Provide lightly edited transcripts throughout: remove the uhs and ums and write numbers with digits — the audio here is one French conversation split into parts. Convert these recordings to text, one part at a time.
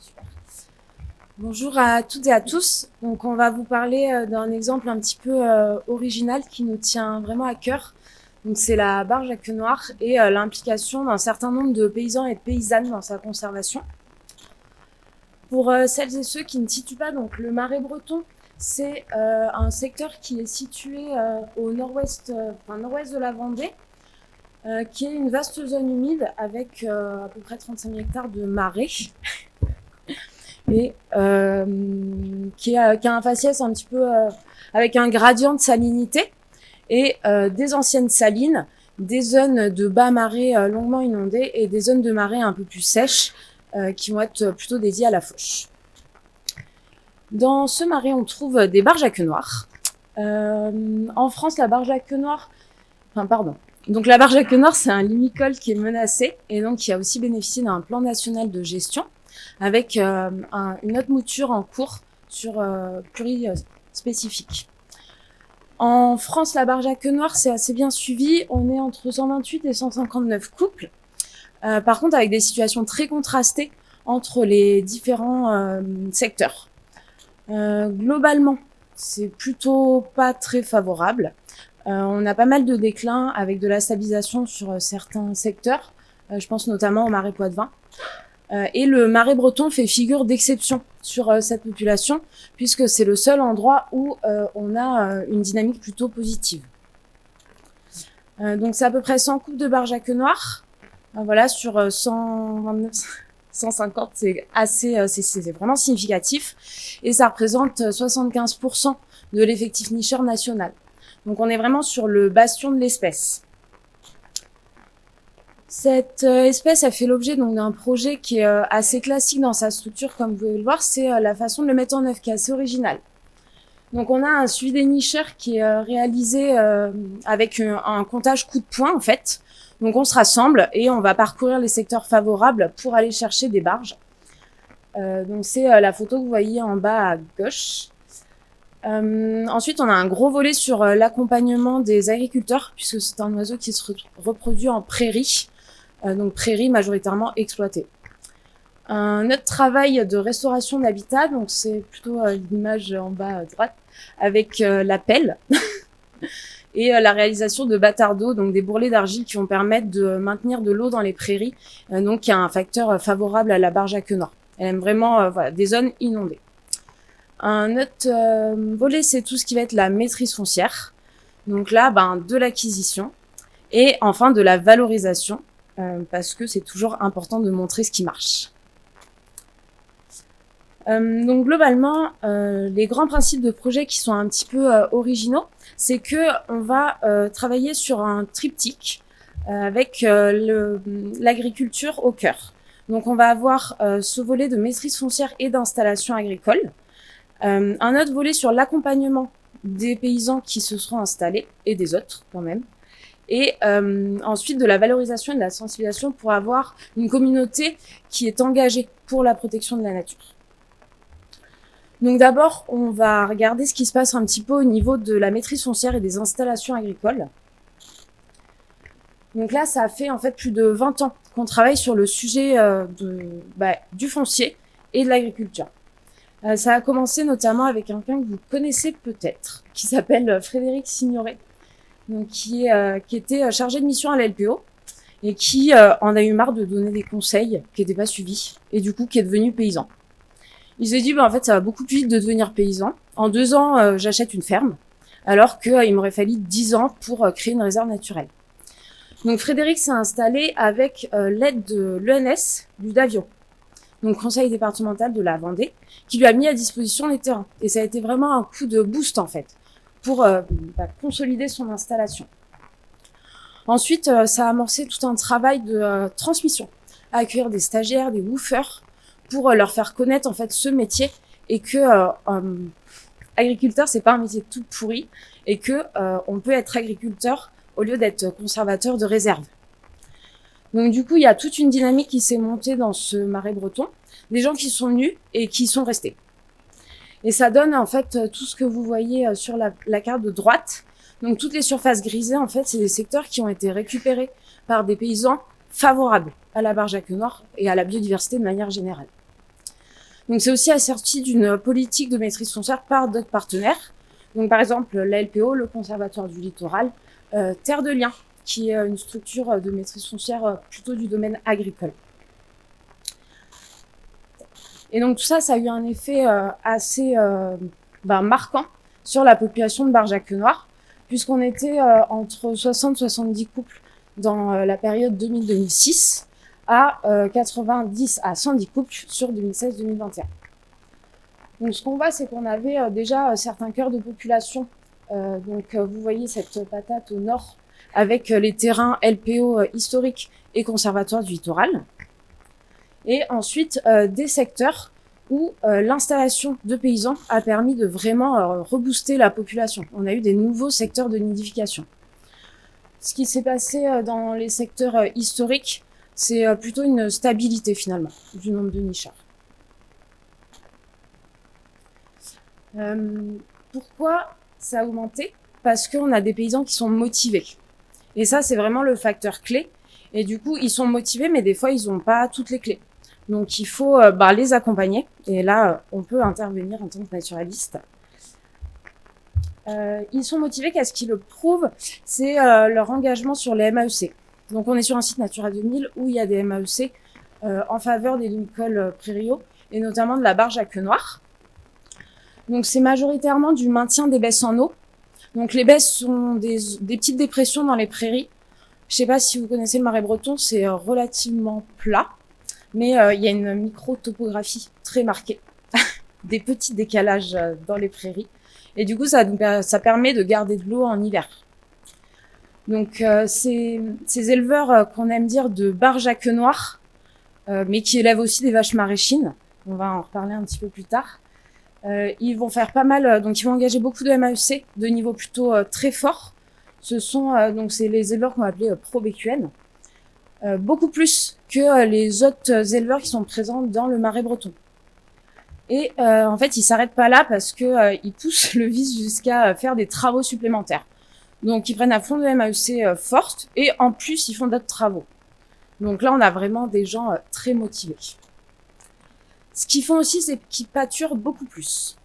Super. Bonjour à toutes et à tous. Donc, on va vous parler d'un exemple un petit peu original qui nous tient vraiment à cœur. Donc, c'est la barge à queue noire et l'implication d'un certain nombre de paysans et de paysannes dans sa conservation. Pour celles et ceux qui ne situent pas, donc le Marais breton, c'est un secteur qui est situé au nord-ouest, nord-ouest de la Vendée, qui est une vaste zone humide avec à peu près 35 000 hectares de marais et qui a un faciès un petit peu avec un gradient de salinité et des anciennes salines, des zones de bas marais longuement inondées et des zones de marais un peu plus sèches qui vont être plutôt dédiées à la fauche. Dans ce marais, on trouve des barges à queue noire. En France, la barge à queue noire, donc la barge à queue noire, c'est un limicole qui est menacé et donc qui a aussi bénéficié d'un plan national de gestion avec une autre mouture en cours sur plurispécifique. En France, la barge à queue noire, c'est assez bien suivi. On est entre 128 et 159 couples. Par contre, avec des situations très contrastées entre les différents secteurs. Globalement, c'est plutôt pas très favorable. On a pas mal de déclins avec de la stabilisation sur certains secteurs. Je pense notamment au marais Poitevin. Et le marais breton fait figure d'exception sur cette population, puisque c'est le seul endroit où on a une dynamique plutôt positive. Donc c'est à peu près 100 couples de barges à queue noire. Voilà, sur 129, 150, c'est assez, c'est vraiment significatif. Et ça représente 75% de l'effectif nicheur national. Donc on est vraiment sur le bastion de l'espèce. Cette espèce a fait l'objet donc d'un projet qui est assez classique dans sa structure, comme vous pouvez le voir, c'est la façon de le mettre en œuvre qui est assez originale. Donc on a un suivi des nicheurs qui est réalisé avec un comptage coup de poing en fait. Donc on se rassemble et on va parcourir les secteurs favorables pour aller chercher des barges. Donc c'est la photo que vous voyez en bas à gauche. Ensuite, on a un gros volet sur l'accompagnement des agriculteurs, puisque c'est un oiseau qui se reproduit en prairie, donc prairie majoritairement exploitée. Un autre travail de restauration d'habitat, donc c'est plutôt l'image en bas à droite, avec la pelle et la réalisation de bâtards d'eau, donc des bourrelets d'argile qui vont permettre de maintenir de l'eau dans les prairies, donc qui a un facteur favorable à la barge à queue noire. Elle aime vraiment des zones inondées. Un autre volet, c'est tout ce qui va être la maîtrise foncière. Donc là, de l'acquisition et enfin de la valorisation, parce que c'est toujours important de montrer ce qui marche. Donc globalement, les grands principes de projet qui sont un petit peu originaux, c'est que on va travailler sur un triptyque avec l'agriculture au cœur. Donc on va avoir ce volet de maîtrise foncière et d'installation agricole. Un autre volet sur l'accompagnement des paysans qui se seront installés, et des autres quand même. Et ensuite de la valorisation et de la sensibilisation pour avoir une communauté qui est engagée pour la protection de la nature. Donc d'abord, on va regarder ce qui se passe un petit peu au niveau de la maîtrise foncière et des installations agricoles. Donc là, ça fait en fait plus de 20 ans qu'on travaille sur le sujet du foncier et de l'agriculture. Ça a commencé notamment avec quelqu'un que vous connaissez peut-être, qui s'appelle Frédéric Signoret, donc qui était chargé de mission à la LPO et qui en a eu marre de donner des conseils qui n'étaient pas suivis et du coup qui est devenu paysan. Il s'est dit en fait ça va beaucoup plus vite de devenir paysan. En 2 ans j'achète une ferme alors qu'il m'aurait fallu 10 ans pour créer une réserve naturelle. Donc Frédéric s'est installé avec l'aide de l'ENS du Davio, donc conseil départemental de la Vendée, qui lui a mis à disposition les terrains. Et ça a été vraiment un coup de boost en fait pour consolider son installation. Ensuite, ça a amorcé tout un travail de transmission, à accueillir des stagiaires, des woofers, pour leur faire connaître en fait ce métier et que agriculteur c'est pas un métier tout pourri et que on peut être agriculteur au lieu d'être conservateur de réserve. Donc du coup, il y a toute une dynamique qui s'est montée dans ce marais breton, des gens qui sont venus et qui sont restés. Et ça donne en fait tout ce que vous voyez sur la carte de droite. Donc toutes les surfaces grisées, en fait, c'est des secteurs qui ont été récupérés par des paysans favorables à la barge à queue noire et à la biodiversité de manière générale. Donc c'est aussi assorti d'une politique de maîtrise foncière par d'autres partenaires. Donc par exemple la LPO, le Conservatoire du Littoral, Terre de Liens, qui est une structure de maîtrise foncière plutôt du domaine agricole. Et donc tout ça, ça a eu un effet assez marquant sur la population de Barjac-Noir, puisqu'on était entre 60-70 couples dans la période 2000-2006 à 90 à 110 couples sur 2016-2021. Donc ce qu'on voit, c'est qu'on avait déjà certains cœurs de population. Donc vous voyez cette patate au nord avec les terrains LPO historiques et conservatoires du littoral. Et ensuite des secteurs où l'installation de paysans a permis de vraiment rebooster la population. On a eu des nouveaux secteurs de nidification. Ce qui s'est passé dans les secteurs historiques, c'est plutôt une stabilité finalement du nombre de nichards. Pourquoi ça a augmenté? Parce qu'on a des paysans qui sont motivés. Et ça, c'est vraiment le facteur clé. Et du coup, ils sont motivés, mais des fois, ils n'ont pas toutes les clés. Donc, il faut les accompagner. Et là, on peut intervenir en tant que naturaliste. Ils sont motivés, qu'est-ce qui le prouve? C'est leur engagement sur les MAEC. Donc, on est sur un site Natura 2000 où il y a des MAEC en faveur des limicoles prairiaux et notamment de la Barjac-Noir. Donc, c'est majoritairement du maintien des baisses en eau. Donc, les baisses sont des petites dépressions dans les prairies. Je sais pas si vous connaissez le Marais breton, c'est relativement plat, mais il y a une micro-topographie très marquée, des petits décalages dans les prairies. Et du coup, ça permet de garder de l'eau en hiver. Donc, ces éleveurs qu'on aime dire de Barjac-Noir, mais qui élèvent aussi des vaches maraîchines, on va en reparler un petit peu plus tard, ils vont faire pas mal, donc ils vont engager beaucoup de MAEC de niveau plutôt très fort. Ce sont donc c'est les éleveurs qu'on va appeler pro-BQN, beaucoup plus que les autres éleveurs qui sont présents dans le Marais breton. Et en fait, ils s'arrêtent pas là parce que ils poussent le vice jusqu'à faire des travaux supplémentaires. Donc ils prennent à fond de MAEC fortes et en plus ils font d'autres travaux. Donc là, on a vraiment des gens très motivés. Ce qu'ils font aussi, c'est qu'ils pâturent beaucoup plus.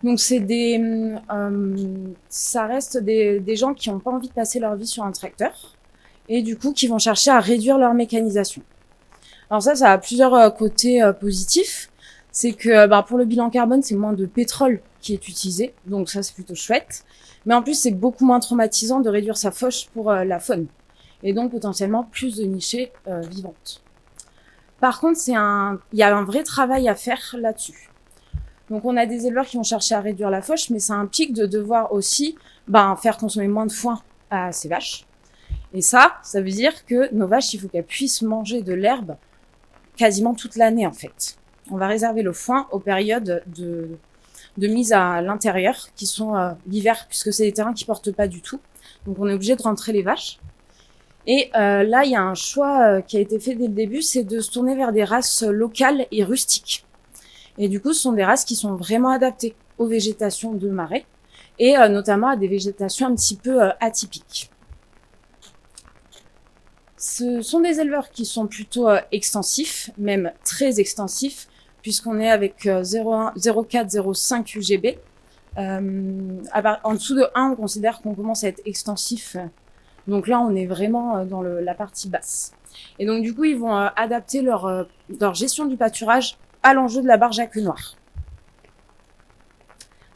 Donc c'est ça reste des gens qui n'ont pas envie de passer leur vie sur un tracteur et du coup qui vont chercher à réduire leur mécanisation. Alors ça a plusieurs côtés positifs. C'est que pour le bilan carbone, c'est moins de pétrole qui est utilisé, donc ça c'est plutôt chouette. Mais en plus, c'est beaucoup moins traumatisant de réduire sa fauche pour la faune et donc potentiellement plus de nichées vivantes. Par contre, il y a un vrai travail à faire là-dessus. Donc, on a des éleveurs qui vont chercher à réduire la fauche, mais ça implique de devoir aussi faire consommer moins de foin à ces vaches. Et ça veut dire que nos vaches, il faut qu'elles puissent manger de l'herbe quasiment toute l'année, en fait. On va réserver le foin aux périodes de mise à l'intérieur, qui sont l'hiver, puisque c'est des terrains qui portent pas du tout. Donc, on est obligé de rentrer les vaches. Et là, il y a un choix qui a été fait dès le début, c'est de se tourner vers des races locales et rustiques. Et du coup, ce sont des races qui sont vraiment adaptées aux végétations de marais et notamment à des végétations un petit peu atypiques. Ce sont des éleveurs qui sont plutôt extensifs, même très extensifs, puisqu'on est avec 0,4-0,5 UGB. En dessous de 1, on considère qu'on commence à être extensif. Donc là, on est vraiment dans la partie basse. Et donc, du coup, ils vont adapter leur gestion du pâturage à l'enjeu de la Barjac-Noir.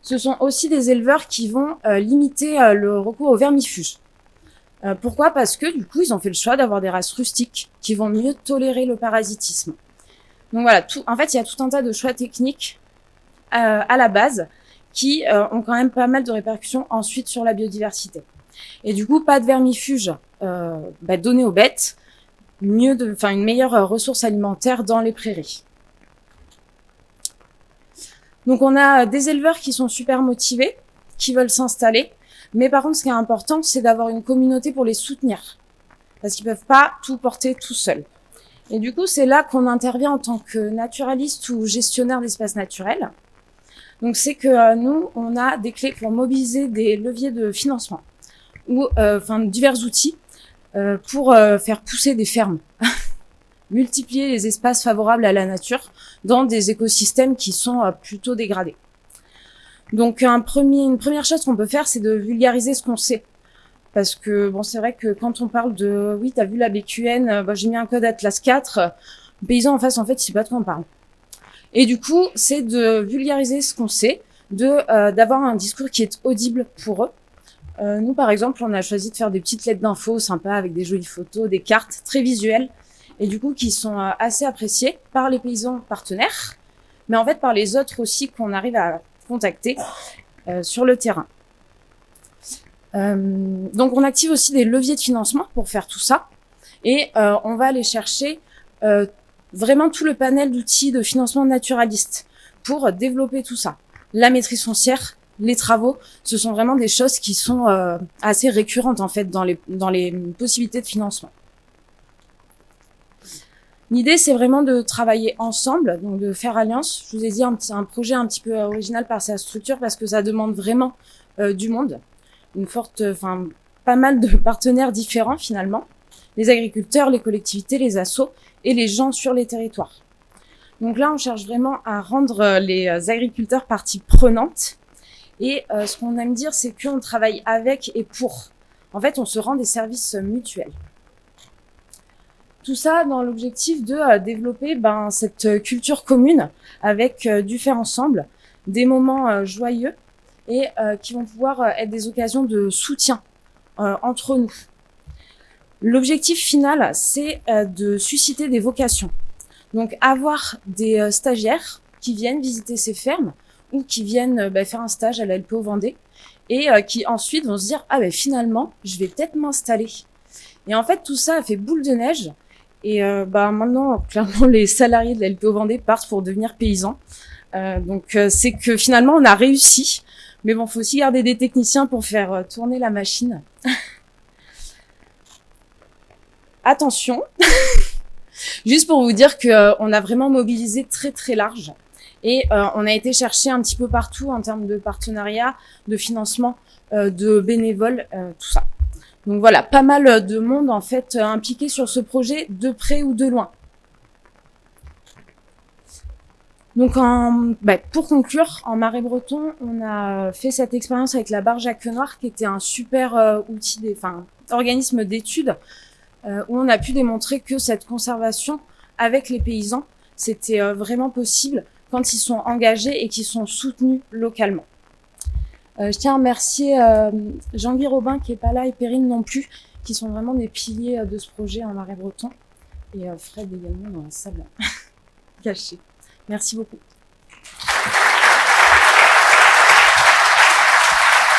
Ce sont aussi des éleveurs qui vont limiter le recours aux vermifuges. Pourquoi? Parce que, du coup, ils ont fait le choix d'avoir des races rustiques qui vont mieux tolérer le parasitisme. Donc voilà, en fait, il y a tout un tas de choix techniques à la base qui ont quand même pas mal de répercussions ensuite sur la biodiversité. Et du coup, pas de vermifuge donné aux bêtes, une meilleure ressource alimentaire dans les prairies. Donc on a des éleveurs qui sont super motivés, qui veulent s'installer, mais par contre, ce qui est important, c'est d'avoir une communauté pour les soutenir, parce qu'ils peuvent pas tout porter tout seuls. Et du coup, c'est là qu'on intervient en tant que naturaliste ou gestionnaire d'espaces naturels. Donc c'est que nous, on a des clés pour mobiliser des leviers de financement ou divers outils pour faire pousser des fermes. multiplier les espaces favorables à la nature dans des écosystèmes qui sont plutôt dégradés. Donc une première chose qu'on peut faire, c'est de vulgariser ce qu'on sait. Parce que bon, c'est vrai que quand on parle de oui, t'as vu la BQN, j'ai mis un code Atlas 4, le paysan en face, en fait, il sait pas de quoi on parle. Et du coup, c'est de vulgariser ce qu'on sait, d'avoir un discours qui est audible pour eux. Nous, par exemple, on a choisi de faire des petites lettres d'infos sympas avec des jolies photos, des cartes très visuelles, et du coup qui sont assez appréciées par les paysans partenaires, mais en fait par les autres aussi qu'on arrive à contacter sur le terrain. Donc on active aussi des leviers de financement pour faire tout ça, et on va aller chercher vraiment tout le panel d'outils de financement naturaliste pour développer tout ça. La maîtrise foncière, les travaux, ce sont vraiment des choses qui sont assez récurrentes en fait dans les possibilités de financement. L'idée, c'est vraiment de travailler ensemble, donc de faire alliance. Je vous ai dit un projet un petit peu original par sa structure parce que ça demande vraiment du monde, pas mal de partenaires différents finalement, les agriculteurs, les collectivités, les assos et les gens sur les territoires. Donc là, on cherche vraiment à rendre les agriculteurs partie prenante. Et ce qu'on aime dire, c'est qu'on travaille avec et pour. En fait, on se rend des services mutuels. Tout ça dans l'objectif de développer cette culture commune avec du faire ensemble, des moments joyeux et qui vont pouvoir être des occasions de soutien entre nous. L'objectif final, c'est de susciter des vocations. Donc avoir des stagiaires qui viennent visiter ces fermes ou qui viennent faire un stage à la LPO Vendée et qui ensuite vont se dire « Ah ben finalement, je vais peut-être m'installer ». Et en fait, tout ça a fait boule de neige. Et maintenant, clairement, les salariés de la LPO Vendée partent pour devenir paysans. Donc c'est que finalement, on a réussi. Mais bon, faut aussi garder des techniciens pour faire tourner la machine. Attention, juste pour vous dire que on a vraiment mobilisé très très large et on a été chercher un petit peu partout en termes de partenariat, de financement, de bénévoles, tout ça. Donc voilà, pas mal de monde en fait impliqué sur ce projet de près ou de loin. Donc pour conclure, en Marais Breton, on a fait cette expérience avec la barge à queue noire qui était un super organisme d'études où on a pu démontrer que cette conservation avec les paysans, c'était vraiment possible quand ils sont engagés et qu'ils sont soutenus localement. Je tiens à remercier Jean-Guy Robin qui est pas là et Perrine non plus, qui sont vraiment des piliers de ce projet en Marais Breton, et Fred également dans la salle cachée. Merci beaucoup.